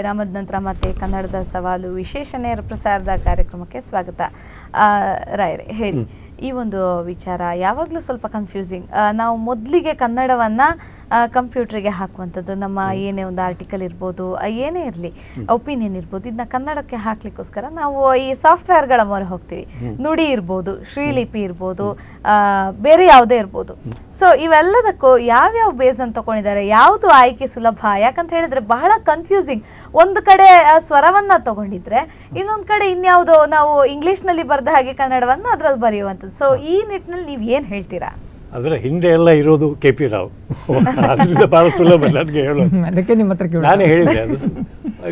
ವಿರಾಮದ ನಂತರ ಮತ್ತೆ ಕನ್ನಡದ ಸವಾಲು ವಿಶೇಷ ನೇರ ಪ್ರಸಾರದ ಕಾರ್ಯಕ್ರಮಕ್ಕೆ ಸ್ವಾಗತ. ರಾಯರೇ ಹೇಳಿ, ಈ ಒಂದು ವಿಚಾರ ಯಾವಾಗಲೂ ಸ್ವಲ್ಪ ಕನ್ಫ್ಯೂಸಿಂಗ್. ನಾವು ಮೊದಲಿಗೆ ಕನ್ನಡವನ್ನು ಕಂಪ್ಯೂಟ್ರಿಗೆ ಹಾಕುವಂಥದ್ದು, ನಮ್ಮ ಏನೇ ಒಂದು ಆರ್ಟಿಕಲ್ ಇರ್ಬೋದು, ಏನೇ ಇರಲಿ, ಒಪಿನಿಯನ್ ಇರ್ಬೋದು, ಇದನ್ನ ಕನ್ನಡಕ್ಕೆ ಹಾಕ್ಲಿಕ್ಕೋಸ್ಕರ ನಾವು ಈ ಸಾಫ್ಟ್ವೇರ್ಗಳ ಮೊರೆ ಹೋಗ್ತೀವಿ. ನುಡಿ ಇರ್ಬೋದು, ಶ್ರೀಲಿಪಿ ಇರ್ಬೋದು, ಬೇರೆ ಯಾವುದೇ ಇರ್ಬೋದು. ಸೊ ಇವೆಲ್ಲದಕ್ಕೂ ಯಾವ್ಯಾವ ಬೇಸ್ನ ತಗೊಂಡಿದ್ದಾರೆ, ಯಾವುದು ಆಯ್ಕೆ ಸುಲಭ? ಯಾಕಂತ ಹೇಳಿದ್ರೆ ಬಹಳ ಕನ್ಫ್ಯೂಸಿಂಗ್. ಒಂದು ಕಡೆ ಸ್ವರವನ್ನ ತಗೊಂಡಿದ್ರೆ ಇನ್ನೊಂದು ಕಡೆ ಇನ್ಯಾವುದೋ ನಾವು ಇಂಗ್ಲಿಷ್ನಲ್ಲಿ ಬರೆದ ಹಾಗೆ ಕನ್ನಡವನ್ನು ಅದರಲ್ಲಿ ಬರೆಯುವಂಥದ್ದು. ಸೊ ಈ ನಿಟ್ಟಿನಲ್ಲಿ ನೀವು ಏನು ಹೇಳ್ತೀರಾ? ಅದರ ಹಿಂದೆ ಎಲ್ಲ ಇರೋದು KP ರಾವ್. ಅದರಿಂದ ಭಾಳ ಸುಲಭ ನನಗೆ ಹೇಳೋದು. ಅದಕ್ಕೆ ನಿಮ್ಮ ಹತ್ರ ನಾನೇ ಹೇಳಿದೆ, ಅದು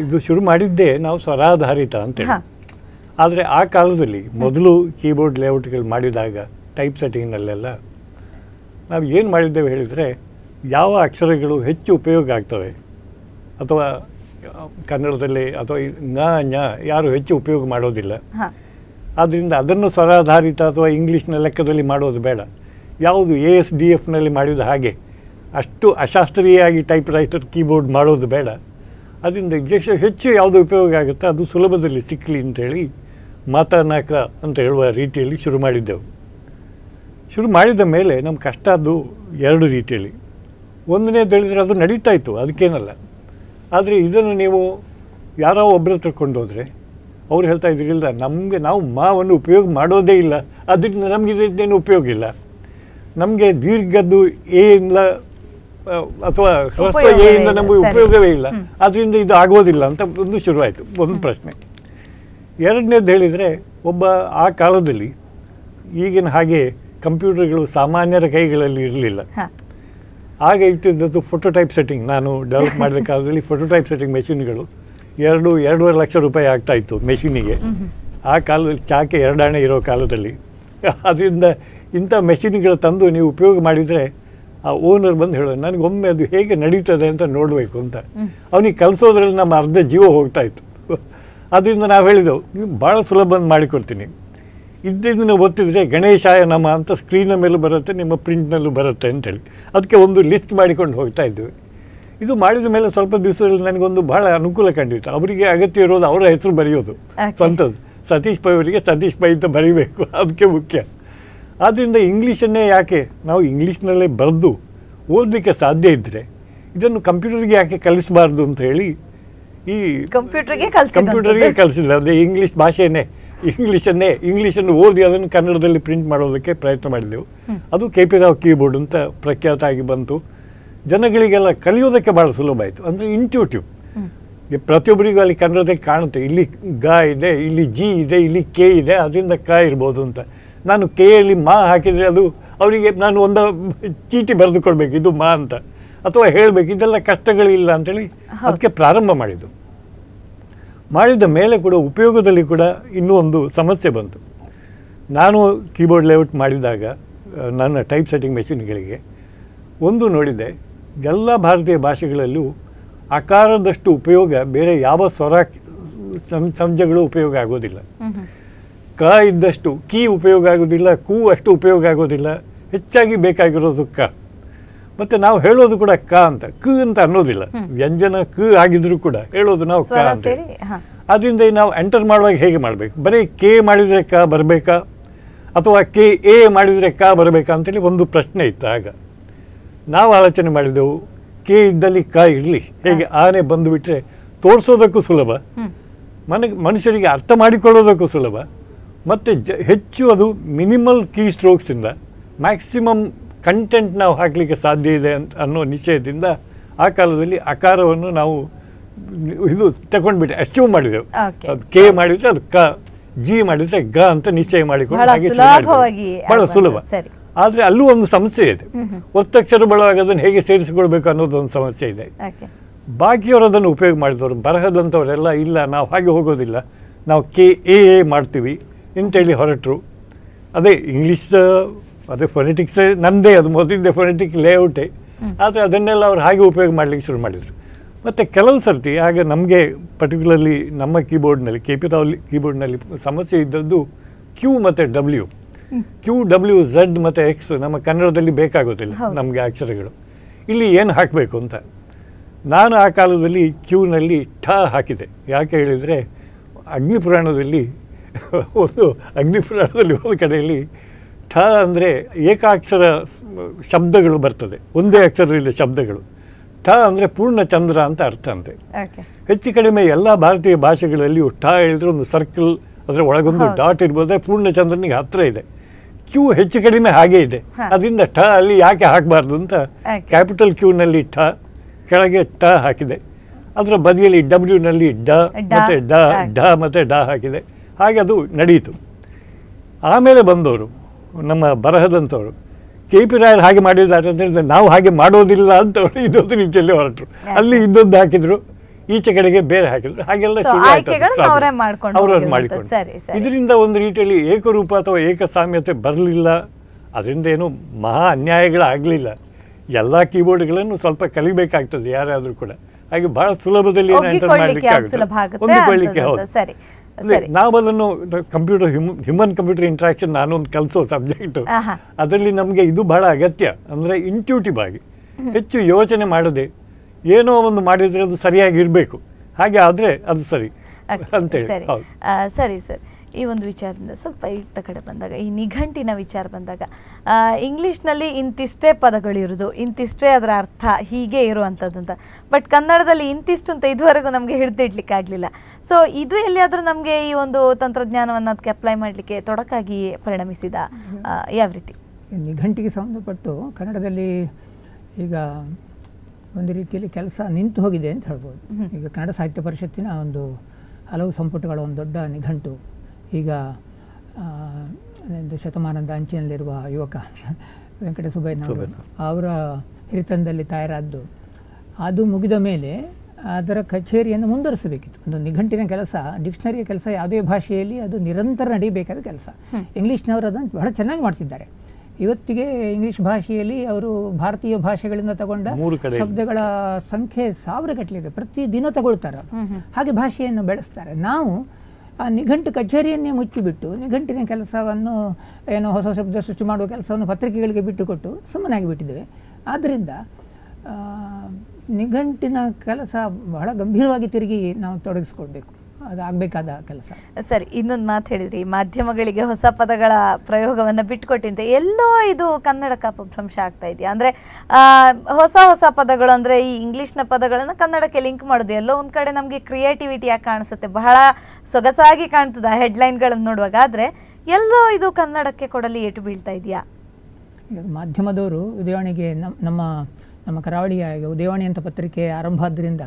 ಇದು ಶುರು ಮಾಡಿದ್ದೇ ನಾವು ಸ್ವರಾಧಾರಿತ ಅಂತೇಳಿ. ಆದರೆ ಆ ಕಾಲದಲ್ಲಿ ಮೊದಲು ಕೀಬೋರ್ಡ್ ಲೇಔಟ್ಗಳು ಮಾಡಿದಾಗ ಟೈಪ್ ಸೆಟ್ಟಿಂಗ್ನಲ್ಲೆಲ್ಲ ನಾವು ಏನು ಮಾಡಿದ್ದೇವೆ ಹೇಳಿದರೆ, ಯಾವ ಅಕ್ಷರಗಳು ಹೆಚ್ಚು ಉಪಯೋಗ ಆಗ್ತವೆ ಅಥವಾ ಕನ್ನಡದಲ್ಲಿ ಅಥವಾ ಞ ಯಾರು ಹೆಚ್ಚು ಉಪಯೋಗ ಮಾಡೋದಿಲ್ಲ, ಆದ್ದರಿಂದ ಅದನ್ನು ಸ್ವರಾಧಾರಿತ ಅಥವಾ ಇಂಗ್ಲೀಷ್ನ ಲೆಕ್ಕದಲ್ಲಿ ಮಾಡೋದು ಬೇಡ. ಯಾವುದು ASDFನಲ್ಲಿ ಮಾಡಿದ ಹಾಗೆ ಅಷ್ಟು ಅಶಾಸ್ತ್ರೀಯವಾಗಿ ಟೈಪ್ ರೈಟರ್ ಕೀಬೋರ್ಡ್ ಮಾಡೋದು ಬೇಡ. ಅದರಿಂದ ಹೆಚ್ಚು ಯಾವುದು ಉಪಯೋಗ ಆಗುತ್ತೆ ಅದು ಸುಲಭದಲ್ಲಿ ಸಿಕ್ಕಲಿ ಅಂತೇಳಿ ಮಾತನಾಕ ಅಂತ ಹೇಳುವ ರೀತಿಯಲ್ಲಿ ಶುರು ಮಾಡಿದ್ದೆವು. ಶುರು ಮಾಡಿದ ಮೇಲೆ ನಮ್ಮ ಕಷ್ಟ ಅದು ಎರಡು ರೀತಿಯಲ್ಲಿ. ಒಂದನೇದು ಹೇಳಿದರೆ ಅದು ನಡೀತಾ ಇತ್ತು, ಅದಕ್ಕೇನಲ್ಲ. ಆದರೆ ಇದನ್ನು ನೀವು ಯಾರೋ ಒಬ್ಬರ ಹತ್ರ ಕೊಂಡೋದ್ರೆ ಅವ್ರು ಹೇಳ್ತಾ ಇದ್ರಿಲ್ಲ, ನಾವು ಮಾವನ್ನು ಉಪಯೋಗ ಮಾಡೋದೇ ಇಲ್ಲ, ಅದರಿಂದ ನಮಗೆ ಇದೇನು ಉಪಯೋಗ ಇಲ್ಲ, ನಮಗೆ ದೀರ್ಘದ್ದು ಏನಿಲ್ಲ ಅಥವಾ ಹ್ರಸ್ವ ಏಯಿಂದ ನಮಗೆ ಉಪಯೋಗವೇ ಇಲ್ಲ, ಅದರಿಂದ ಇದು ಆಗೋದಿಲ್ಲ ಅಂತ ಒಂದು ಶುರುವಾಯಿತು, ಒಂದು ಪ್ರಶ್ನೆ. ಎರಡನೇದು ಹೇಳಿದರೆ, ಒಬ್ಬ ಆ ಕಾಲದಲ್ಲಿ ಈಗಿನ ಹಾಗೆ ಕಂಪ್ಯೂಟರ್ಗಳು ಸಾಮಾನ್ಯರ ಕೈಗಳಲ್ಲಿ ಇರಲಿಲ್ಲ. ಆಗ ಇಟ್ಟಿದ್ದದ್ದು ಫೋಟೋಟೈಪ್ ಸೆಟ್ಟಿಂಗ್. ನಾನು ಡೆವಲಪ್ ಮಾಡಿದ ಕಾಲದಲ್ಲಿ ಫೋಟೋಟೈಪ್ ಸೆಟ್ಟಿಂಗ್ ಮೆಷಿನ್ಗಳು 2-2.5 ಲಕ್ಷ ರೂಪಾಯಿ ಆಗ್ತಾಯಿತ್ತು ಮೆಷಿನಿಗೆ. ಆ ಕಾಲದಲ್ಲಿ ಚಾಕೆ 2 ಆಣೆ ಇರೋ ಕಾಲದಲ್ಲಿ. ಅದರಿಂದ ಇಂಥ ಮೆಷಿನ್ಗಳು ತಂದು ನೀವು ಉಪಯೋಗ ಮಾಡಿದರೆ ಆ ಓನರ್ ಬಂದು ಹೇಳೋದು, ನನಗೊಮ್ಮೆ ಅದು ಹೇಗೆ ನಡೀತದೆ ಅಂತ ನೋಡಬೇಕು ಅಂತ. ಅವನಿಗೆ ಕಲಿಸೋದ್ರಲ್ಲಿ ನಮ್ಮ ಅರ್ಧ ಜೀವ ಹೋಗ್ತಾಯಿತ್ತು. ಅದರಿಂದ ನಾವು ಹೇಳಿದೆವು, ನೀವು ಭಾಳ ಸುಲಭ ಮಾಡಿಕೊಡ್ತೀನಿ, ಇದನ್ನು ಒತ್ತಿದ್ರೆ ಗಣೇಶಾಯ ನಮ ಅಂತ ಸ್ಕ್ರೀನ ಮೇಲೂ ಬರುತ್ತೆ, ನಿಮ್ಮ ಪ್ರಿಂಟ್ನಲ್ಲೂ ಬರುತ್ತೆ ಅಂತೇಳಿ ಅದಕ್ಕೆ ಒಂದು ಲಿಸ್ಟ್ ಮಾಡಿಕೊಂಡು ಹೋಗ್ತಾ ಇದ್ವಿ. ಇದು ಮಾಡಿದ ಮೇಲೆ ಸ್ವಲ್ಪ ದಿವಸದಲ್ಲಿ ನನಗೊಂದು ಭಾಳ ಅನುಕೂಲ ಕಂಡಿತ್ತು. ಅವರಿಗೆ ಅಗತ್ಯ ಇರೋದು ಅವರ ಹೆಸರು ಬರೆಯೋದು, ಸ್ವಂತದ್ದು. ಸತೀಶ್ ಪೈ ಅವರಿಗೆ ಸತೀಶ್ ಪೈ ಅಂತ ಬರೀಬೇಕು, ಅದಕ್ಕೆ ಮುಖ್ಯ. ಆದ್ದರಿಂದ ಇಂಗ್ಲೀಷನ್ನೇ ಯಾಕೆ ನಾವು ಇಂಗ್ಲೀಷ್ನಲ್ಲೇ ಬರೆದು ಓದಲಿಕ್ಕೆ ಸಾಧ್ಯ ಇದ್ದರೆ ಇದನ್ನು ಕಂಪ್ಯೂಟರ್ಗೆ ಯಾಕೆ ಕಲಿಸಬಾರ್ದು ಅಂತ ಹೇಳಿ ಈ ಕಂಪ್ಯೂಟರ್ಗೆ ಕಲಿಸಿಲ್ಲ. ಅದೇ ಇಂಗ್ಲೀಷ್ ಭಾಷೆಯೇ, ಇಂಗ್ಲೀಷನ್ನು ಓದಿ ಅದನ್ನು ಕನ್ನಡದಲ್ಲಿ ಪ್ರಿಂಟ್ ಮಾಡೋದಕ್ಕೆ ಪ್ರಯತ್ನ ಮಾಡಿದೆವು. ಅದು KP ರಾವ್ ಕೀಬೋರ್ಡ್ ಅಂತ ಪ್ರಖ್ಯಾತ ಆಗಿ ಬಂತು. ಜನಗಳಿಗೆಲ್ಲ ಕಲಿಯೋದಕ್ಕೆ ಭಾಳ ಸುಲಭ ಆಯಿತು. ಅಂದರೆ ಇಂಟ್ಯೂಟಿವ್, ಪ್ರತಿಯೊಬ್ಬರಿಗೂ ಅಲ್ಲಿ ಕನ್ನಡದಲ್ಲಿ ಕಾಣುತ್ತೆ, ಇಲ್ಲಿ ಗ ಇದೆ, ಇಲ್ಲಿ G ಇದೆ, ಇಲ್ಲಿ K ಇದೆ, ಅದರಿಂದ ಕ ಇರ್ಬೋದು ಅಂತ. ನಾನು Kಯಲ್ಲಿ ಮಾ ಹಾಕಿದರೆ ಅದು ಅವರಿಗೆ ನಾನು ಒಂದು ಚೀಟಿ ಬರೆದು ಕೊಡಬೇಕು, ಇದು ಮಾ ಅಂತ, ಅಥವಾ ಹೇಳಬೇಕು, ಇದೆಲ್ಲ ಕಷ್ಟಗಳಿಲ್ಲ ಅಂತೇಳಿ ಅದಕ್ಕೆ ಪ್ರಾರಂಭ ಮಾಡಿದ ಮೇಲೆ ಕೂಡ ಉಪಯೋಗದಲ್ಲಿ ಕೂಡ ಇನ್ನೂ ಒಂದು ಸಮಸ್ಯೆ ಬಂತು. ನಾನು ಕೀಬೋರ್ಡ್ ಲೇಔಟ್ ಮಾಡಿದಾಗ ನನ್ನ ಟೈಪ್ ಸೆಟ್ಟಿಂಗ್ ಮೆಷಿನ್ಗಳಿಗೆ ಒಂದು ನೋಡಿದೆ, ಎಲ್ಲ ಭಾರತೀಯ ಭಾಷೆಗಳಲ್ಲೂ ಆಕಾರದಷ್ಟು ಉಪಯೋಗ ಬೇರೆ ಯಾವ ಸ್ವರ ಸಂಜೆಗಳು ಉಪಯೋಗ ಆಗೋದಿಲ್ಲ. ಕ ಇದ್ದಷ್ಟು ಕೀ ಉಪಯೋಗ ಆಗೋದಿಲ್ಲ, ಕು ಅಷ್ಟು ಉಪಯೋಗ ಆಗೋದಿಲ್ಲ. ಹೆಚ್ಚಾಗಿ ಬೇಕಾಗಿರೋದು ಕ. ಮತ್ತು ನಾವು ಹೇಳೋದು ಕೂಡ ಕ ಅಂತ, ಕ ಅಂತ ಅನ್ನೋದಿಲ್ಲ. ವ್ಯಂಜನ ಕ ಆಗಿದ್ರು ಕೂಡ ಹೇಳೋದು ನಾವು ಕ ಅಂತ. ಅದರಿಂದ ನಾವು ಎಂಟರ್ ಮಾಡುವಾಗ ಹೇಗೆ ಮಾಡಬೇಕು, ಬರೀ ಕೆ ಮಾಡಿದರೆ ಕ ಬರಬೇಕಾ ಅಥವಾ KA ಮಾಡಿದರೆ ಕ ಬರಬೇಕಾ ಅಂತೇಳಿ ಒಂದು ಪ್ರಶ್ನೆ ಇತ್ತು. ಆಗ ನಾವು ಆಲೋಚನೆ ಮಾಡಿದೆವು, ಕೆ ಇದ್ದಲ್ಲಿ ಕ ಇರಲಿ, ಹೇಗೆ ಆನೆ ಬಂದುಬಿಟ್ರೆ ತೋರಿಸೋದಕ್ಕೂ ಸುಲಭ, ಮನುಷ್ಯರಿಗೆ ಅರ್ಥ ಮಾಡಿಕೊಳ್ಳೋದಕ್ಕೂ ಸುಲಭ, ಮತ್ತು ಹೆಚ್ಚು ಅದು ಮಿನಿಮಲ್ ಕೀ ಸ್ಟ್ರೋಕ್ಸಿಂದ ಮ್ಯಾಕ್ಸಿಮಮ್ ಕಂಟೆಂಟ್ ನಾವು ಹಾಕಲಿಕ್ಕೆ ಸಾಧ್ಯ ಇದೆ ಅನ್ನೋ ನಿಶ್ಚಯದಿಂದ ಆ ಕಾಲದಲ್ಲಿ ಆಕಾರವನ್ನು ನಾವು ಇದು ತಗೊಂಡ್ಬಿಟ್ಟೆ, ಅಚೀವ್ ಮಾಡಿದೆವು. ಅದು ಕೆ ಮಾಡಿದರೆ ಅದು ಕ, G ಮಾಡಿದರೆ ಗ ಅಂತ ನಿಶ್ಚಯ ಮಾಡಿಕೊಂಡು ಹಾಗೆ ಬಹಳ ಸುಲಭ. ಆದರೆ ಅಲ್ಲೂ ಒಂದು ಸಮಸ್ಯೆ ಇದೆ, ಒತ್ತಕ್ಷರ ಬಳವಾಗ ಅದನ್ನು ಹೇಗೆ ಸೇರಿಸಿಕೊಳ್ಬೇಕು ಅನ್ನೋದೊಂದು ಸಮಸ್ಯೆ ಇದೆ. ಬಾಕಿಯವರು ಅದನ್ನು ಉಪಯೋಗ ಮಾಡಿದವರು, ಬರಹದಂಥವರೆಲ್ಲ ಇಲ್ಲ, ನಾವು ಹಾಗೆ ಹೋಗೋದಿಲ್ಲ, ನಾವು KA ಮಾಡ್ತೀವಿ ಅಂತೇಳಿ ಹೊರಟರು. ಅದೇ ಇಂಗ್ಲೀಷ್, ಅದೇ ಫೊನೆಟಿಕ್ಸ್ ನಮ್ಮದೇ, ಅದು ಮೊದಲಿದ್ದೆ ಫೊನೆಟಿಕ್ ಲೇಔಟೇ. ಆದರೆ ಅದನ್ನೆಲ್ಲ ಅವ್ರು ಹಾಗೆ ಉಪಯೋಗ ಮಾಡಲಿಕ್ಕೆ ಶುರು ಮಾಡಿದರು. ಮತ್ತು ಕೆಲವು ಸರ್ತಿ ಆಗ ನಮಗೆ ಪರ್ಟಿಕ್ಯುಲರ್ಲಿ ನಮ್ಮ ಕೀಬೋರ್ಡ್ನಲ್ಲಿ, KP ರಾವ್ ಕೀಬೋರ್ಡ್ನಲ್ಲಿ ಸಮಸ್ಯೆ ಇದ್ದದ್ದು Q ಮತ್ತು W. Q, W, Z ಮತ್ತು X ನಮ್ಮ ಕನ್ನಡದಲ್ಲಿ ಬೇಕಾಗೋದಿಲ್ಲ ನಮಗೆ ಅಕ್ಷರಗಳು. ಇಲ್ಲಿ ಏನು ಹಾಕಬೇಕು ಅಂತ ನಾನು ಆ ಕಾಲದಲ್ಲಿ ಕ್ಯೂನಲ್ಲಿ ಠ ಹಾಕಿದೆ. ಯಾಕೆ ಹೇಳಿದರೆ ಅಗ್ನಿಪುರಾಣದಲ್ಲಿ ಒಂದು ಕಡೆಯಲ್ಲಿ ಠ ಅಂದರೆ ಏಕಾಕ್ಷರ ಶಬ್ದಗಳು ಬರ್ತದೆ, ಒಂದೇ ಅಕ್ಷರದಲ್ಲಿ ಶಬ್ದಗಳು. ಠ ಅಂದರೆ ಪೂರ್ಣ ಚಂದ್ರ ಅಂತ ಅರ್ಥ ಅಂತೆ. ಹೆಚ್ಚು ಕಡಿಮೆ ಎಲ್ಲ ಭಾರತೀಯ ಭಾಷೆಗಳಲ್ಲಿಯೂ ಠ ಹೇಳಿದ್ರೆ ಒಂದು ಸರ್ಕಲ್, ಅದರ ಒಳಗೊಂದು ಡಾಟ್ ಇರ್ಬೋದ್ರೆ ಪೂರ್ಣ ಚಂದ್ರನಿಗೆ ಹತ್ತಿರ ಇದೆ. ಕ್ಯೂ ಹೆಚ್ಚು ಕಡಿಮೆ ಹಾಗೆ ಇದೆ. ಅದರಿಂದ ಠ ಅಲ್ಲಿ ಯಾಕೆ ಹಾಕಬಾರ್ದು ಅಂತ ಕ್ಯಾಪಿಟಲ್ ಕ್ಯೂನಲ್ಲಿ ಠ, ಕೆಳಗೆ ಟ ಹಾಕಿದೆ. ಅದರ ಬದಿಯಲ್ಲಿ ಡಬ್ಲ್ಯೂನಲ್ಲಿ ಡ ಮತ್ತು ಡ ಮತ್ತು ಡ ಹಾಕಿದೆ. ಹಾಗೆ ಅದು ನಡೆಯಿತು. ಆಮೇಲೆ ಬಂದವರು ನಮ್ಮ ಬರಹದಂಥವ್ರು ಕೆ ಪಿ ರಾಯರು ಹಾಗೆ ಮಾಡಿದ್ದಾರೆ ಅಂದರೆ ನಾವು ಹಾಗೆ ಮಾಡೋದಿಲ್ಲ ಅಂತವ್ರು ಇನ್ನೊಂದು ರೀತಿಯಲ್ಲಿ ಹೊರಟರು. ಅಲ್ಲಿ ಇನ್ನೊಂದು ಹಾಕಿದ್ರು, ಈಚೆ ಕಡೆಗೆ ಬೇರೆ ಹಾಕಿದ್ರು. ಹಾಗೆಲ್ಲ ಅವ್ರವ್ರು ಮಾಡಿಕೊಂಡು ಇದರಿಂದ ಒಂದು ರೀತಿಯಲ್ಲಿ ಏಕರೂಪ ಅಥವಾ ಏಕಸಾಮ್ಯತೆ ಬರಲಿಲ್ಲ. ಅದರಿಂದ ಏನು ಮಹಾ ಅನ್ಯಾಯಗಳಾಗಲಿಲ್ಲ. ಎಲ್ಲ ಕೀಬೋರ್ಡ್ಗಳನ್ನು ಸ್ವಲ್ಪ ಕಲಿಬೇಕಾಗ್ತದೆ ಯಾರಾದರೂ ಕೂಡ. ಹಾಗೆ ಬಹಳ ಸುಲಭದಲ್ಲಿ ಹೊಂದಿಕೊಳ್ಳಿಕ್ಕೆ. ಹೌದು, ನಾವು ಅದನ್ನು ಕಂಪ್ಯೂಟರ್ ಹ್ಯೂಮನ್ ಕಂಪ್ಯೂಟರ್ ಇಂಟ್ರಾಕ್ಷನ್ ನಾನೊಂದು ಕಲಿಸೋ ಸಬ್ಜೆಕ್ಟು. ಅದರಲ್ಲಿ ನಮಗೆ ಇದು ಬಹಳ ಅಗತ್ಯ. ಅಂದರೆ ಇಂಟ್ಯೂಟಿವ್ ಆಗಿ ಹೆಚ್ಚು ಯೋಚನೆ ಮಾಡದೆ ಏನೋ ಒಂದು ಮಾಡಿದರೆ ಅದು ಸರಿಯಾಗಿರಬೇಕು. ಹಾಗೆ ಆದರೆ ಅದು ಸರಿ ಅಂತೇಳಿ. ಸರಿ ಸರ್, ಈ ಒಂದು ವಿಚಾರದಿಂದ ಸ್ವಲ್ಪ ಇತ್ತ ಕಡೆ ಬಂದಾಗ, ಈ ನಿಘಂಟಿನ ವಿಚಾರ ಬಂದಾಗ, ಇಂಗ್ಲೀಷ್ನಲ್ಲಿ ಇಂತಿಷ್ಟೇ ಪದಗಳಿರೋದು, ಇಂತಿಷ್ಟೇ ಅದರ ಅರ್ಥ ಹೀಗೆ ಇರುವಂಥದ್ದು ಅಂತ. ಬಟ್ ಕನ್ನಡದಲ್ಲಿ ಇಂತಿಷ್ಟು ಅಂತ ಇದುವರೆಗೂ ನಮಗೆ ಹಿಡಿದಿಡ್ಲಿಕ್ಕಾಗಲಿಲ್ಲ. ಸೊ ಇದು ಎಲ್ಲಿಯಾದರೂ ನಮಗೆ ಈ ಒಂದು ತಂತ್ರಜ್ಞಾನವನ್ನು ಅದಕ್ಕೆ ಅಪ್ಲೈ ಮಾಡಲಿಕ್ಕೆ ತೊಡಕಾಗಿ ಪರಿಣಮಿಸಿದ ಯಾವ ರೀತಿ? ನಿಘಂಟಿಗೆ ಸಂಬಂಧಪಟ್ಟು ಕನ್ನಡದಲ್ಲಿ ಈಗ ಒಂದು ರೀತಿಯಲ್ಲಿ ಕೆಲಸ ನಿಂತು ಹೋಗಿದೆ ಅಂತ ಹೇಳ್ಬೋದು. ಈಗ ಕನ್ನಡ ಸಾಹಿತ್ಯ ಪರಿಷತ್ತಿನ ಒಂದು ಹಲವು ಸಂಪುಟಗಳ ಒಂದು ದೊಡ್ಡ ನಿಘಂಟು ಈಗ ಶತಮಾನದ ಅಂಚಿನಲ್ಲಿರುವ ಯುವಕ ವೆಂಕಟ ಸುಬ್ಬಯ್ಯನವರು ಅವರ ಹಿರಿತನದಲ್ಲಿ ತಯಾರಾದ್ದು, ಅದು ಮುಗಿದ ಮೇಲೆ ಅದರ ಕಚೇರಿಯನ್ನು ಮುಂದುವರಿಸಬೇಕಿತ್ತು. ಒಂದು ನಿಘಂಟಿನ ಕೆಲಸ, ಡಿಕ್ಷನರಿಯ ಕೆಲಸ ಯಾವುದೇ ಭಾಷೆಯಲ್ಲಿ ಅದು ನಿರಂತರ ನಡೀಬೇಕಾದ ಕೆಲಸ. ಇಂಗ್ಲೀಷ್ನವರು ಅದನ್ನು ಬಹಳ ಚೆನ್ನಾಗಿ ಮಾಡ್ತಿದ್ದಾರೆ. ಇವತ್ತಿಗೆ ಇಂಗ್ಲೀಷ್ ಭಾಷೆಯಲ್ಲಿ ಅವರು ಭಾರತೀಯ ಭಾಷೆಗಳಿಂದ ತಗೊಂಡ ಶಬ್ದಗಳ ಸಂಖ್ಯೆ 1000 ಗಟ್ಟಲಿದೆ, ಪ್ರತಿ ದಿನ ತಗೊಳ್ತಾರೆ. ಹಾಗೆ ಭಾಷೆಯನ್ನು ಬೆಳೆಸ್ತಾರೆ. ನಾವು ಆ ನಿಘಂಟು ಕಚೇರಿಯನ್ನೇ ಮುಚ್ಚಿಬಿಟ್ಟು ನಿಘಂಟಿನ ಕೆಲಸವನ್ನು ಏನೋ ಹೊಸ ಶಬ್ದ ಸೃಷ್ಟಿ ಮಾಡುವ ಕೆಲಸವನ್ನು ಪತ್ರಿಕೆಗಳಿಗೆ ಬಿಟ್ಟುಕೊಟ್ಟು ಸುಮ್ಮನಾಗಿ ಬಿಟ್ಟಿದ್ದೇವೆ. ಆದ್ದರಿಂದ ನಿಘಂಟಿನ ಕೆಲಸ ಬಹಳ ಗಂಭೀರವಾಗಿ ತಿರುಗಿ ನಾವು ತೊಡಗಿಸ್ಕೊಳ್ಬೇಕು. ಅದು ಆಗಬೇಕಾದ ಕೆಲಸ. ಸರಿ, ಇನ್ನೊಂದು ಮಾತು ಹೇಳಿದ್ರಿ, ಮಾಧ್ಯಮಗಳಿಗೆ ಹೊಸ ಪದಗಳ ಪ್ರಯೋಗವನ್ನು ಬಿಟ್ಟುಕೊಟ್ಟಿಂತೆ ಎಲ್ಲೋ ಇದು ಕನ್ನಡಕ್ಕೆ ಅಪಭ್ರಂಶ ಆಗ್ತಾ ಇದೆಯಾ? ಅಂದರೆ ಹೊಸ ಹೊಸ ಪದಗಳು ಅಂದರೆ ಈ ಇಂಗ್ಲೀಷ್ನ ಪದಗಳನ್ನು ಕನ್ನಡಕ್ಕೆ ಲಿಂಕ್ ಮಾಡೋದು ಎಲ್ಲೋ ಒಂದು ಕಡೆ ನಮಗೆ ಕ್ರಿಯೇಟಿವಿಟಿ ಯಾಕೆ ಕಾಣಿಸುತ್ತೆ, ಬಹಳ ಸೊಗಸಾಗಿ ಕಾಣ್ತದೆ ಹೆಡ್ಲೈನ್ಗಳನ್ನು ನೋಡುವಾಗ. ಆದರೆ ಎಲ್ಲೋ ಇದು ಕನ್ನಡಕ್ಕೆ ಕೊಡಲಿ ಏಟು ಬೀಳ್ತಾ ಇದೆಯಾ? ಮಾಧ್ಯಮದವರು ಉದಯವಾಣಿಗೆ ನಮ್ಮ ಕರಾವಳಿಯ ಉದಯವಾಣಿ ಅಂತ ಪತ್ರಿಕೆ ಆರಂಭ ಆದ್ದರಿಂದ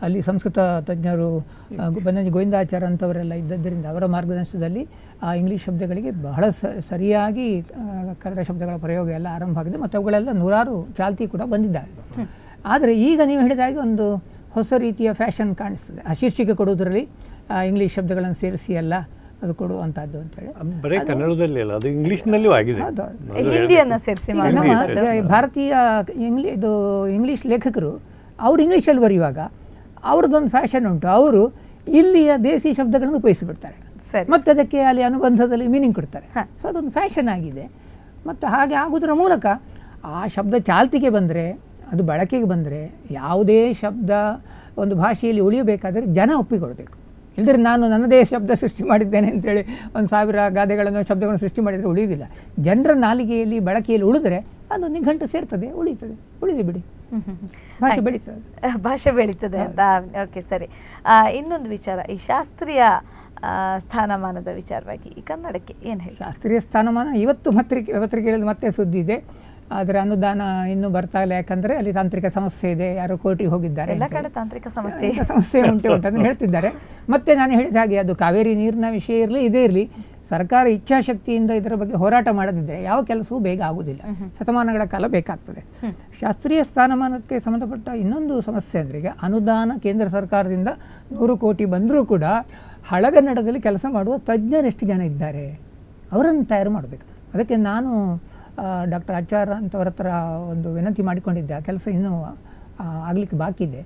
ಅಲ್ಲಿ ಸಂಸ್ಕೃತ ತಜ್ಞರು ಬನ್ನಂಜಿ ಗೋವಿಂದಾಚಾರ್ಯ ಅಂತವರೆಲ್ಲ ಇದ್ದದ್ದರಿಂದ ಅವರ ಮಾರ್ಗದರ್ಶನದಲ್ಲಿ ಆ ಇಂಗ್ಲೀಷ್ ಶಬ್ದಗಳಿಗೆ ಬಹಳ ಸರಿಯಾಗಿ ಕನ್ನಡ ಶಬ್ದಗಳ ಪ್ರಯೋಗ ಎಲ್ಲ ಆರಂಭ ಆಗಿದೆ ಮತ್ತು ಅವುಗಳೆಲ್ಲ ನೂರಾರು ಚಾಲ್ತಿ ಕೂಡ ಬಂದಿದ್ದಾವೆ. ಆದರೆ ಈಗ ನೀವು ಹೇಳಿದಾಗೆ ಒಂದು ಹೊಸ ರೀತಿಯ ಫ್ಯಾಷನ್ ಕಾಣಿಸ್ತದೆ. ಆ ಶೀರ್ಷಿಕೆ ಕೊಡುವುದರಲ್ಲಿ ಇಂಗ್ಲೀಷ್ ಶಬ್ದಗಳನ್ನು ಸೇರಿಸಿ ಎಲ್ಲ ಅದು ಕೊಡುವಂಥದ್ದು ಅಂತೇಳಿ ಬರೀ ಕನ್ನಡದಲ್ಲಿ ಅಲ್ಲ, ಅದು ಇಂಗ್ಲೀಷ್ನಲ್ಲೂ ಆಗಿದೆ. ಹಿಂದಿಯನ್ನು ಸೇರಿಸಿ ಭಾರತೀಯ ಇಂಗ್ಲೀಷ್ ಲೇಖಕರು ಅವರು ಇಂಗ್ಲೀಷಲ್ಲಿ ಬರೆಯುವಾಗ ಅವ್ರದ್ದೊಂದು ಫ್ಯಾಷನ್ ಉಂಟು. ಅವರು ಇಲ್ಲಿಯ ದೇಸಿ ಶಬ್ದಗಳನ್ನು ಉಪಯೋಗಿಸಿಬಿಡ್ತಾರೆ ಮತ್ತು ಅದಕ್ಕೆ ಅಲ್ಲಿ ಅನುಬಂಧದಲ್ಲಿ ಮೀನಿಂಗ್ ಕೊಡ್ತಾರೆ. ಸೊ ಅದೊಂದು ಫ್ಯಾಷನ್ ಆಗಿದೆ. ಮತ್ತು ಹಾಗೆ ಆಗೋದ್ರ ಮೂಲಕ ಆ ಶಬ್ದ ಚಾಲ್ತಿಗೆ ಬಂದರೆ, ಅದು ಬಳಕೆಗೆ ಬಂದರೆ, ಯಾವುದೇ ಶಬ್ದ ಒಂದು ಭಾಷೆಯಲ್ಲಿ ಉಳಿಯಬೇಕಾದರೆ ಜನ ಒಪ್ಪಿಕೊಳ್ಬೇಕು. ಇಲ್ಲದ್ರೆ ನಾನು ನನ್ನದೇ ಶಬ್ದ ಸೃಷ್ಟಿ ಮಾಡಿದ್ದೇನೆ ಅಂತೇಳಿ 1000 ಗಾದೆಗಳನ್ನು ಶಬ್ದಗಳನ್ನು ಸೃಷ್ಟಿ ಮಾಡಿದರೆ ಉಳಿಯುವುದಿಲ್ಲ. ಜನರ ನಾಲಿಗೆಯಲ್ಲಿ ಬಳಕೆಯಲ್ಲಿ ಉಳಿದ್ರೆ ಅದು ನಿಘಂಟು ಸೇರ್ತದೆ, ಉಳಿದು ಬಿಡಿ, ಭಾಷೆ ಬೆಳೀತದೆ ಅಂತ. ಓಕೆ, ಸರಿ. ಇನ್ನೊಂದು ವಿಚಾರ, ಈ ಶಾಸ್ತ್ರೀಯ ಸ್ಥಾನಮಾನದ ವಿಚಾರವಾಗಿ ಈ ಕನ್ನಡಕ್ಕೆ ಏನು ಹೇಳಿ? ಶಾಸ್ತ್ರೀಯ ಸ್ಥಾನಮಾನ ಇವತ್ತು ಪತ್ರಿಕೆಗಳಲ್ಲಿ ಮತ್ತೆ ಸುದ್ದಿ ಇದೆ. ಅದರ ಅನುದಾನ ಇನ್ನೂ ಬರ್ತಾ ಇಲ್ಲ. ಯಾಕಂದರೆ ಅಲ್ಲಿ ತಾಂತ್ರಿಕ ಸಮಸ್ಯೆ ಇದೆ, ಯಾರೋ ಕೋರ್ಟಿಗೆ ಹೋಗಿದ್ದಾರೆ, ಎಲ್ಲ ಕಡೆ ತಾಂತ್ರಿಕ ಸಮಸ್ಯೆ ಉಂಟು ಅಂತ ಹೇಳ್ತಿದ್ದಾರೆ. ಮತ್ತೆ ನಾನು ಹೇಳಿದ ಹಾಗೆ ಅದು ಕಾವೇರಿ ನೀರಿನ ವಿಷಯ ಇರಲಿ, ಇದೇ ಇರಲಿ, ಸರ್ಕಾರ ಇಚ್ಛಾಶಕ್ತಿಯಿಂದ ಇದರ ಬಗ್ಗೆ ಹೋರಾಟ ಮಾಡದಿದ್ದರೆ ಯಾವ ಕೆಲಸವೂ ಬೇಗ ಆಗುವುದಿಲ್ಲ. ಶತಮಾನಗಳ ಕಾಲ ಬೇಕಾಗ್ತದೆ. ಶಾಸ್ತ್ರೀಯ ಸ್ಥಾನಮಾನಕ್ಕೆ ಸಂಬಂಧಪಟ್ಟ ಇನ್ನೊಂದು ಸಮಸ್ಯೆ ಅಂದರೆ, ಈಗ ಅನುದಾನ ಕೇಂದ್ರ ಸರ್ಕಾರದಿಂದ 100 ಕೋಟಿ ಬಂದರೂ ಕೂಡ ಹಳಗನ್ನಡದಲ್ಲಿ ಕೆಲಸ ಮಾಡುವ ತಜ್ಞರೆಷ್ಟು ಜನ ಇದ್ದಾರೆ, ಅವರನ್ನು ತಯಾರು ಮಾಡಬೇಕು. ಅದಕ್ಕೆ ನಾನು ಡಾಕ್ಟರ್ ಆಚಾರ್ಯ ಅಂತವ್ರ ಹತ್ರ ಒಂದು ವಿನಂತಿ ಮಾಡಿಕೊಂಡಿದ್ದೆ. ಆ ಕೆಲಸ ಇನ್ನೂ ಆಗಲಿಕ್ಕೆ ಬಾಕಿ ಇದೆ.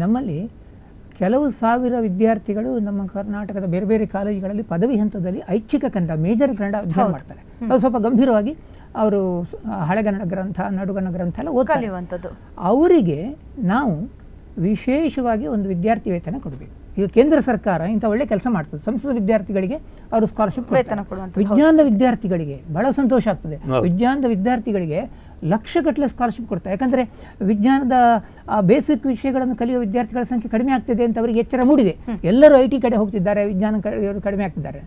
ನಮ್ಮಲ್ಲಿ ಕೆಲವು ಸಾವಿರ ವಿದ್ಯಾರ್ಥಿಗಳು ನಮ್ಮ ಕರ್ನಾಟಕದ ಬೇರೆ ಬೇರೆ ಕಾಲೇಜುಗಳಲ್ಲಿ ಪದವಿ ಹಂತದಲ್ಲಿ ಐಚ್ಛಿಕ ಕನ್ನಡ, ಮೇಜರ್ ಕನ್ನಡ ಅಧ್ಯಯನ ಮಾಡ್ತಾರೆ. ಅದು ಸ್ವಲ್ಪ ಗಂಭೀರವಾಗಿ ಅವರು ಹಳೆಗನ್ನಡ ಗ್ರಂಥ, ನಡುಗನ್ನಡ ಗ್ರಂಥ ಎಲ್ಲ ಓದ್ತಾರೆ. ಅವರಿಗೆ ನಾವು ವಿಶೇಷವಾಗಿ ಒಂದು ವಿದ್ಯಾರ್ಥಿ ವೇತನ ಕೊಡಬೇಕು. ಈಗ ಕೇಂದ್ರ ಸರ್ಕಾರ ಇಂಥ ಒಳ್ಳೆ ಕೆಲಸ ಮಾಡ್ತದೆ. ಸಂಸ್ಕೃತ ವಿದ್ಯಾರ್ಥಿಗಳಿಗೆ ಅವರು ಸ್ಕಾಲರ್ಶಿಪ್ ವಿಜ್ಞಾನದ ವಿದ್ಯಾರ್ಥಿಗಳಿಗೆ ಬಹಳ ಸಂತೋಷ ಆಗ್ತದೆ. ವಿಜ್ಞಾನದ ವಿದ್ಯಾರ್ಥಿಗಳಿಗೆ ಲಕ್ಷಗಟ್ಟಲೆ ಸ್ಕಾಲರ್ಶಿಪ್ ಕೊಡ್ತಾರೆ. ಯಾಕಂದರೆ ವಿಜ್ಞಾನದ ಬೇಸಿಕ್ ವಿಷಯಗಳನ್ನು ಕಲಿಯುವ ವಿದ್ಯಾರ್ಥಿಗಳ ಸಂಖ್ಯೆ ಕಡಿಮೆ ಆಗ್ತಿದೆ ಅಂತ ಅವರಿಗೆ ಎಚ್ಚರ ಮೂಡಿದೆ. ಎಲ್ಲರೂ IT ಕಡೆ ಹೋಗ್ತಿದ್ದಾರೆ, ವಿಜ್ಞಾನ ಕಡಿಮೆ ಆಗ್ತಿದ್ದಾರೆ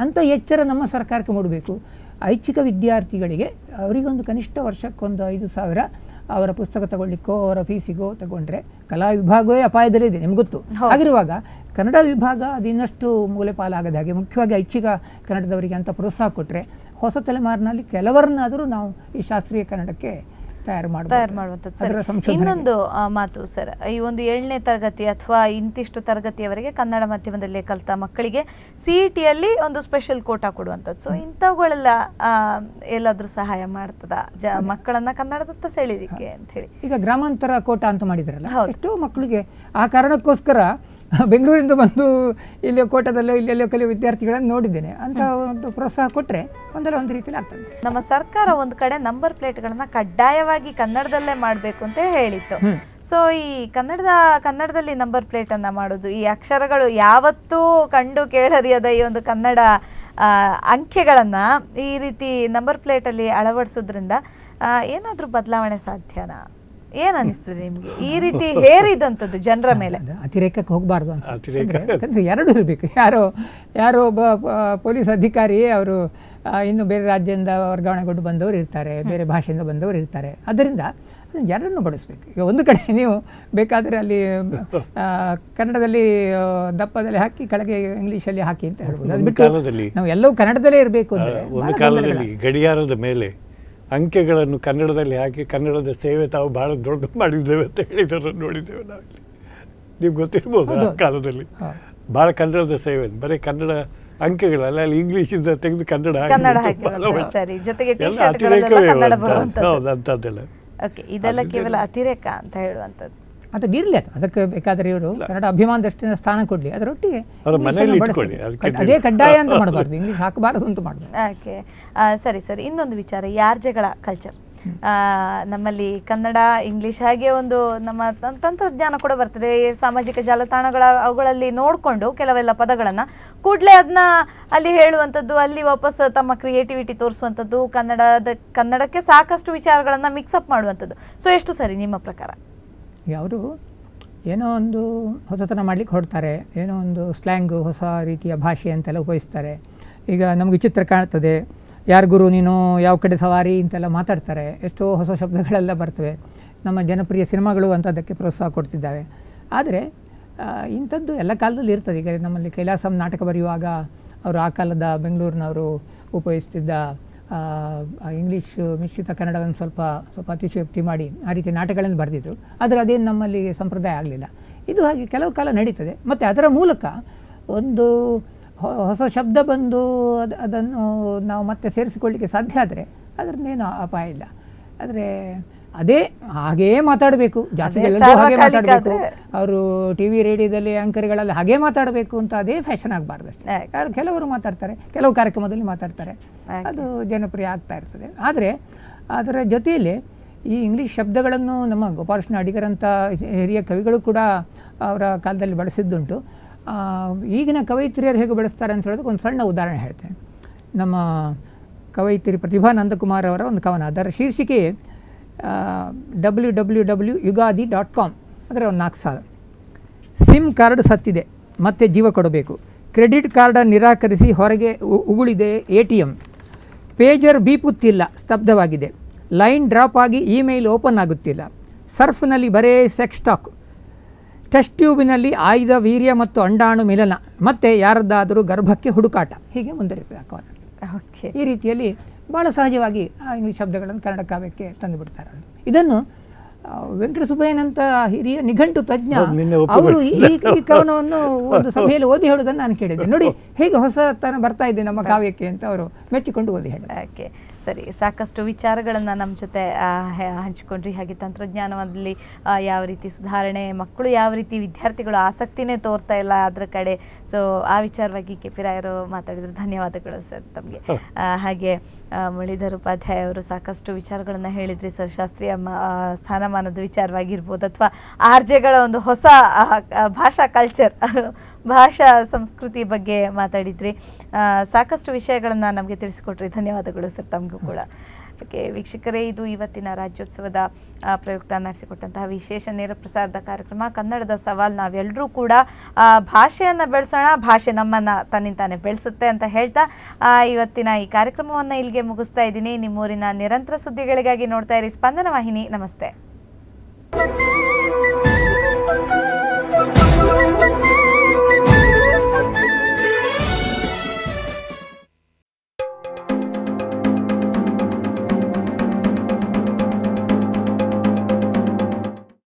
ಅಂತ ಎಚ್ಚರ ನಮ್ಮ ಸರ್ಕಾರಕ್ಕೆ ಮೂಡಬೇಕು. ಐಚ್ಛಿಕ ವಿದ್ಯಾರ್ಥಿಗಳಿಗೆ ಅವರಿಗೊಂದು ಕನಿಷ್ಠ ವರ್ಷಕ್ಕೊಂದು 5,000 ಅವರ ಪುಸ್ತಕ ತಗೊಳ್ಳಿಕ್ಕೋ ಅವರ ಫೀಸಿಗೋ ತಗೊಂಡ್ರೆ, ಕಲಾ ವಿಭಾಗವೇ ಅಪಾಯದಲ್ಲಿದೆ ನಿಮ್ಗೆ ಗೊತ್ತು. ಹಾಗಿರುವಾಗ ಕನ್ನಡ ವಿಭಾಗ ಅದು ಇನ್ನಷ್ಟು ಮೂಲೆಪಾಲಾಗದ ಹಾಗೆ ಮುಖ್ಯವಾಗಿ ಐಚ್ಛಿಕ ಕನ್ನಡದವರಿಗೆ ಅಂತ ಪ್ರೋತ್ಸಾಹ ಕೊಟ್ಟರೆ ಹೊಸ ತಲೆಮಾರಿನಲ್ಲಿ ಕೆಲವರನ್ನಾದರೂ ನಾವು ಈ ಶಾಸ್ತ್ರೀಯ ಕನ್ನಡಕ್ಕೆ ತಯಾರು ಮಾಡುವಂಥದ್ದು. ಇನ್ನೊಂದು ಮಾತು ಸರ್, ಈ ಒಂದು 7ನೇ ತರಗತಿ ಅಥವಾ ಇಂತಿಷ್ಟು ತರಗತಿಯವರೆಗೆ ಕನ್ನಡ ಮಾಧ್ಯಮದಲ್ಲೇ ಕಲಿತ ಮಕ್ಕಳಿಗೆ CETಯಲ್ಲಿ ಒಂದು ಸ್ಪೆಷಲ್ ಕೋಟಾ ಕೊಡುವಂಥದ್ದು. ಸೊ ಇಂಥವುಗಳೆಲ್ಲ ಎಲ್ಲಾದರೂ ಸಹಾಯ ಮಾಡ್ತದ ಮಕ್ಕಳನ್ನ ಕನ್ನಡದತ್ತ ಸೆಳೆದಿಕ್ಕೆ ಅಂತ ಹೇಳಿ? ಈಗ ಗ್ರಾಮಾಂತರ ಕೋಟಾ ಅಂತ ಮಾಡಿದ್ರಲ್ಲ, ಎಷ್ಟೋ ಮಕ್ಕಳಿಗೆ ಆ ಕಾರಣಕ್ಕೋಸ್ಕರ ಬೆಂಗಳೂರಿಂದ ಬಂದು ಇಲ್ಲಿ ಕೋಟಾದಲ್ಲೋ ಇಲ್ಲೆಲ್ಲೋ ಕಲಿಯುವ ವಿದ್ಯಾರ್ಥಿಗಳನ್ನು ನೋಡಿದ್ದೇನೆ. ಅಂತ ಒಂದು ಪ್ರೋತ್ಸಾಹ ಕೊಟ್ಟರೆ ಒಂದಲ್ಲ ಒಂದು ರೀತಿಯಲ್ಲಿ ಆಗ್ತದೆ. ನಮ್ಮ ಸರ್ಕಾರ ಒಂದು ಕಡೆ ನಂಬರ್ ಪ್ಲೇಟ್ಗಳನ್ನ ಕಡ್ಡಾಯವಾಗಿ ಕನ್ನಡದಲ್ಲೇ ಮಾಡಬೇಕು ಅಂತ ಹೇಳಿತ್ತು. ಸೊ ಈ ಕನ್ನಡದಲ್ಲಿ ನಂಬರ್ ಪ್ಲೇಟ್ ಅನ್ನ ಮಾಡೋದು, ಈ ಅಕ್ಷರಗಳು ಯಾವತ್ತೂ ಕಂಡು ಕೇಳರಿಯದ ಈ ಒಂದು ಕನ್ನಡ ಅಂಕೆಗಳನ್ನ ಈ ರೀತಿ ನಂಬರ್ ಪ್ಲೇಟ್ ಅಲ್ಲಿ ಅಳವಡಿಸೋದ್ರಿಂದ ಏನಾದ್ರೂ ಬದಲಾವಣೆ ಸಾಧ್ಯನಾ? ಏನ್ ಅನಿಸ್ತದೆ ನಿಮ್ಗೆ ಈ ರೀತಿ ಹೇರಿದಂಥದ್ದು ಜನರ ಮೇಲೆ? ಅತಿರೇಕಕ್ಕೆ ಹೋಗಬಾರ್ದು ಯಾಕಂದ್ರೆ ಎರಡು ಇರಬೇಕು. ಯಾರೋ ಒಬ್ಬ ಪೊಲೀಸ್ ಅಧಿಕಾರಿಯೇ ಅವರು ಇನ್ನು ಬೇರೆ ರಾಜ್ಯದಿಂದ ವರ್ಗಾವಣೆಗೊಂಡು ಬಂದವರು ಇರ್ತಾರೆ, ಬೇರೆ ಭಾಷೆಯಿಂದ ಬಂದವರು ಇರ್ತಾರೆ. ಅದರಿಂದ ಎರಡನ್ನು ಬಳಸಬೇಕು. ಈಗ ಒಂದು ಕಡೆ ನೀವು ಬೇಕಾದರೆ ಅಲ್ಲಿ ಕನ್ನಡದಲ್ಲಿ ದಪ್ಪದಲ್ಲಿ ಹಾಕಿ ಕೆಳಗೆ ಇಂಗ್ಲೀಷಲ್ಲಿ ಹಾಕಿ ಅಂತ ಹೇಳ್ಬೋದು. ಅದು ಬಿಟ್ಟು ನಾವು ಎಲ್ಲವೂ ಕನ್ನಡದಲ್ಲೇ ಇರಬೇಕು ಅಂದರೆ ಒಂದು ಕಾಲದಲ್ಲಿ ಗಡಿಯಾರದ ಮೇಲೆ ಅಂಕೆಗಳನ್ನು ಕನ್ನಡದಲ್ಲಿ ಹಾಕಿ ಕನ್ನಡದ ಸೇವೆ ತಾವು ಬಹಳ ದೊಡ್ಡ ಮಾಡಿದ್ದೇವೆ ಅಂತ ಹೇಳಿದ್ರು ನೋಡಿದ್ದೇವೆ ನಾವಿಲ್ಲಿ. ನಿಮ್ಗೆ ಗೊತ್ತಿರ್ಬೋದು ಆ ಕಾಲದಲ್ಲಿ ಬಹಳ ಕನ್ನಡದ ಸೇವೆ, ಬರೀ ಕನ್ನಡ ಅಂಕೆಗಳಲ್ಲ, ಅಲ್ಲಿ ಇಂಗ್ಲಿಷಿಂದ ತೆಗೆದು ಕನ್ನಡ ಅಂತದ್ದೆಲ್ಲ. ಇದೆಲ್ಲ ಕೇವಲ ಅತಿರೇಕ ಅಂತ ಹೇಳುವಂಥದ್ದು. ಅದು ಇರಲಿ, ಅದಕ್ಕೆ ಬೇಕಾದರೆ ಇವರು ಕನ್ನಡ ಅಭಿಮಾನ ದೃಷ್ಟಿಯಿಂದ ಸ್ಥಾನ ಕೊಡಲಿ, ಅದರೊಟ್ಟಿಗೆ ಅದೇ ಕಡ್ಡಾಯ ಅಂತ ಮಾಡಬಾರ್ದು, ಇಂಗ್ಲೀಷ್ ಹಾಕಬಾರದು ಅಂತ ಮಾಡಬಾರ್ದು. ಓಕೆ, ಸರಿ. ಇನ್ನೊಂದು ವಿಚಾರ, ಯಾರ್ಜಗಳ ಕಲ್ಚರ್. ನಮ್ಮಲ್ಲಿ ಕನ್ನಡ, ಇಂಗ್ಲಿಷ್ ಹಾಗೆ ಒಂದು ನಮ್ಮ ತಂತ್ರಜ್ಞಾನ ಕೂಡ ಬರ್ತದೆ. ಸಾಮಾಜಿಕ ಅವುಗಳಲ್ಲಿ ನೋಡಿಕೊಂಡು ಕೆಲವೆಲ್ಲ ಪದಗಳನ್ನು ಕೂಡಲೇ ಅದನ್ನ ಅಲ್ಲಿ ಹೇಳುವಂಥದ್ದು, ಅಲ್ಲಿ ವಾಪಸ್ ತಮ್ಮ ಕ್ರಿಯೇಟಿವಿಟಿ ತೋರಿಸುವಂಥದ್ದು, ಕನ್ನಡಕ್ಕೆ ಸಾಕಷ್ಟು ವಿಚಾರಗಳನ್ನು ಮಿಕ್ಸಪ್ ಮಾಡುವಂಥದ್ದು. ಸೊ ಎಷ್ಟು ಸರಿ ನಿಮ್ಮ ಪ್ರಕಾರ? ಅವರು ಏನೋ ಒಂದು ಹೊಸತನ ಮಾಡಲಿಕ್ಕೆ ಹೊರಡ್ತಾರೆ, ಏನೋ ಒಂದು ಸ್ಲ್ಯಾಂಗು, ಹೊಸ ರೀತಿಯ ಭಾಷೆ ಅಂತೆಲ್ಲ ಉಪಯೋಗಿಸ್ತಾರೆ. ಈಗ ನಮಗೆ ವಿಚಿತ್ರ ಕಾಣ್ತದೆ, ಯಾರು ಗುರು ನೀನು, ಯಾವ ಕಡೆ ಸವಾರಿ ಅಂತೆಲ್ಲ ಮಾತಾಡ್ತಾರೆ. ಎಷ್ಟೋ ಹೊಸ ಶಬ್ದಗಳೆಲ್ಲ ಬರ್ತವೆ. ನಮ್ಮ ಜನಪ್ರಿಯ ಸಿನಿಮಾಗಳು ಅಂತ ಅದಕ್ಕೆ ಪ್ರೋತ್ಸಾಹ ಕೊಡ್ತಿದ್ದಾವೆ. ಆದರೆ ಇಂಥದ್ದು ಎಲ್ಲ ಕಾಲದಲ್ಲಿ ಇರ್ತದೆ. ಈಗ ನಮ್ಮಲ್ಲಿ ಕೈಲಾಸಂ ನಾಟಕ ಬರೆಯುವಾಗ ಅವರು ಆ ಕಾಲದ ಬೆಂಗಳೂರಿನವರು ಉಪಯೋಗಿಸ್ತಿದ್ದ ಇಂಗ್ಲೀಷ್ ಮಿಶ್ರಿತ ಕನ್ನಡವನ್ನು ಸ್ವಲ್ಪ ಅತಿಶಯೋಕ್ತಿ ಮಾಡಿ ಆ ರೀತಿ ನಾಟಕಗಳನ್ನು ಬರೆದಿದ್ರು. ಆದರೆ ಅದೇನು ನಮ್ಮಲ್ಲಿ ಸಂಪ್ರದಾಯ ಆಗಲಿಲ್ಲ. ಇದು ಹಾಗೆ ಕೆಲವು ಕಾಲ ನಡೀತದೆ. ಮತ್ತು ಅದರ ಮೂಲಕ ಒಂದು ಹೊಸ ಶಬ್ದ ಬಂದು ಅದನ್ನು ನಾವು ಮತ್ತೆ ಸೇರಿಸಿಕೊಳ್ಳಿಕ್ಕೆ ಸಾಧ್ಯ ಆದರೆ ಅದರನ್ನೇನು ಅಪಾಯ ಇಲ್ಲ. ಆದರೆ ಹಾಗೇ ಮಾತಾಡಬೇಕು, ಜಾತಿಗಳೆಲ್ಲೂ ಹಾಗೆ ಮಾತಾಡಬೇಕು, ಅವರು TV ರೇಡಿಯೋದಲ್ಲಿ ಆಂಕರ್ಗಳಲ್ಲಿ ಹಾಗೇ ಮಾತಾಡಬೇಕು ಅಂತ ಅದೇ ಫ್ಯಾಷನ್ ಆಗಬಾರ್ದು ಅಷ್ಟೇ. ಕೆಲವರು ಮಾತಾಡ್ತಾರೆ, ಕೆಲವು ಕಾರ್ಯಕ್ರಮದಲ್ಲಿ ಮಾತಾಡ್ತಾರೆ, ಅದು ಜನಪ್ರಿಯ ಆಗ್ತಾ ಇರ್ತದೆ. ಆದರೆ ಅದರ ಜೊತೆಯಲ್ಲಿ ಈ ಇಂಗ್ಲೀಷ್ ಶಬ್ದಗಳನ್ನು ನಮ್ಮ ಗೋಪಾಲಕೃಷ್ಣ ಅಡಿಗರಂಥ ಹಿರಿಯ ಕವಿಗಳು ಕೂಡ ಅವರ ಕಾಲದಲ್ಲಿ ಬಳಸಿದ್ದುಂಟು. ಈಗಿನ ಕವಯಿತ್ರಿಯರು ಹೇಗೆ ಬಳಸ್ತಾರೆ ಅಂತ ಹೇಳೋದಕ್ಕೆ ಒಂದು ಸಣ್ಣ ಉದಾಹರಣೆ ಹೇಳ್ತೇನೆ. ನಮ್ಮ ಕವಯಿತ್ರಿ ಪ್ರತಿಭಾ ನಂದಕುಮಾರ್ ಅವರ ಒಂದು ಕವನ, ಅದರ ಶೀರ್ಷಿಕೆ www.ugadi.com. ಅಂದರೆ ಒಂದು 4 ಸಾಲ. ಸಿಮ್ ಕಾರ್ಡ್ ಸತ್ತಿದೆ, ಮತ್ತೆ ಜೀವ ಕೊಡಬೇಕು. ಕ್ರೆಡಿಟ್ ಕಾರ್ಡ್ ನಿರಾಕರಿಸಿ ಹೊರಗೆ ಉಗುಳಿದೆ ATM. ಪೇಜರ್ ಬೀಪುತ್ತಿಲ್ಲ, ಸ್ತಬ್ಧವಾಗಿದೆ. ಲೈನ್ ಡ್ರಾಪ್ ಆಗಿ ಇಮೇಲ್ ಓಪನ್ ಆಗುತ್ತಿಲ್ಲ. ಸರ್ಫ್ನಲ್ಲಿ ಬರೇ ಸೆಕ್ಸ್ ಟಾಕ್. ಟೆಸ್ಟ್ ಟ್ಯೂಬಿನಲ್ಲಿ ಆಯ್ದ ವೀರ್ಯ ಮತ್ತು ಅಂಡಾಣು ಮಿಲನ, ಮತ್ತೆ ಯಾರದ್ದಾದರೂ ಗರ್ಭಕ್ಕೆ ಹುಡುಕಾಟ. ಹೀಗೆ ಮುಂದುವರಿತದೆ ಆ ಕವನ. ಈ ರೀತಿಯಲ್ಲಿ ಭಾಳ ಸಹಜವಾಗಿ ಇಂಗ್ಲೀಷ್ ಶಬ್ದಗಳನ್ನು ಕನ್ನಡ ಕಾವ್ಯಕ್ಕೆ ತಂದುಬಿಡ್ತಾರೆ. ಇದನ್ನು ವೆಂಕಟ ಸುಬ್ಬಯ್ಯನಂತ ಹಿರಿಯ ನಿಘಂಟು ತಜ್ಞ ಅವರು ಈ ಕವನವನ್ನು ಒಂದು ಸಭೆಯಲ್ಲಿ ಓದಿ ಹೇಳೋದನ್ನು ನಾನು ಕೇಳಿದ್ದೆ. ನೋಡಿ ಹೇಗೆ ಹೊಸತನ ಬರ್ತಾ ಇದೆ ನಮ್ಮ ಕಾವ್ಯಕ್ಕೆ ಅಂತ ಅವರು ಮೆಚ್ಚಿಕೊಂಡು ಓದಿ ಹೇಳಿದ್ರು. ಓಕೆ, ಸರಿ. ಸಾಕಷ್ಟು ವಿಚಾರಗಳನ್ನು ನಮ್ಮ ಜೊತೆ ಹಂಚಿಕೊಂಡ್ರಿ. ಹಾಗೆ ತಂತ್ರಜ್ಞಾನದಲ್ಲಿ ಯಾವ ರೀತಿ ಸುಧಾರಣೆ, ಮಕ್ಕಳು ಯಾವ ರೀತಿ, ವಿದ್ಯಾರ್ಥಿಗಳು ಆಸಕ್ತಿನೇ ತೋರ್ತಾ ಇಲ್ಲ ಅದರ ಕಡೆ. ಸೊ ಆ ವಿಚಾರವಾಗಿ KP ರಾಯರು ಮಾತಾಡಿದ್ರು. ಧನ್ಯವಾದಗಳು ಸರ್ ತಮಗೆ. ಹಾಗೆ ಮುರಳೀಧರ್ ಉಪಾಧ್ಯಾಯ ಅವರು ಸಾಕಷ್ಟು ವಿಚಾರಗಳನ್ನು ಹೇಳಿದ್ರಿ ಸರ್. ಶಾಸ್ತ್ರೀಯ ಸ್ಥಾನಮಾನದ ವಿಚಾರವಾಗಿರ್ಬೋದು ಅಥವಾ ಆರ್ಜೆಗಳ ಒಂದು ಹೊಸ ಭಾಷಾ ಕಲ್ಚರ್, ಭಾಷಾ ಸಂಸ್ಕೃತಿ ಬಗ್ಗೆ ಮಾತಾಡಿದ್ರಿ. ಸಾಕಷ್ಟು ವಿಷಯಗಳನ್ನು ನಮಗೆ ತಿಳಿಸಿಕೊಟ್ರಿ. ಧನ್ಯವಾದಗಳು ಸರ್ ತಮಗೂ ಕೂಡ. ಓಕೆ ವೀಕ್ಷಕರೇ, ಇದು ಇವತ್ತಿನ ರಾಜ್ಯೋತ್ಸವದ ಪ್ರಯುಕ್ತ ನಡೆಸಿಕೊಟ್ಟಂತಹ ವಿಶೇಷ ನೇರ ಪ್ರಸಾರದ ಕಾರ್ಯಕ್ರಮ ಕನ್ನಡದ ಸವಾಲು. ನಾವೆಲ್ಲರೂ ಕೂಡ ಭಾಷೆಯನ್ನು ಬೆಳೆಸೋಣ, ಭಾಷೆ ನಮ್ಮನ್ನು ತನ್ನಿಂತಾನೆ ಬೆಳೆಸುತ್ತೆ ಅಂತ ಹೇಳ್ತಾ ಇವತ್ತಿನ ಈ ಕಾರ್ಯಕ್ರಮವನ್ನು ಇಲ್ಲಿಗೆ ಮುಗಿಸ್ತಾ ಇದ್ದೀನಿ. ನಿಮ್ಮೂರಿನ ನಿರಂತರ ಸುದ್ದಿಗಳಿಗಾಗಿ ನೋಡ್ತಾ ಇರಿ ಸ್ಪಂದನ ವಾಹಿನಿ. ನಮಸ್ತೆ.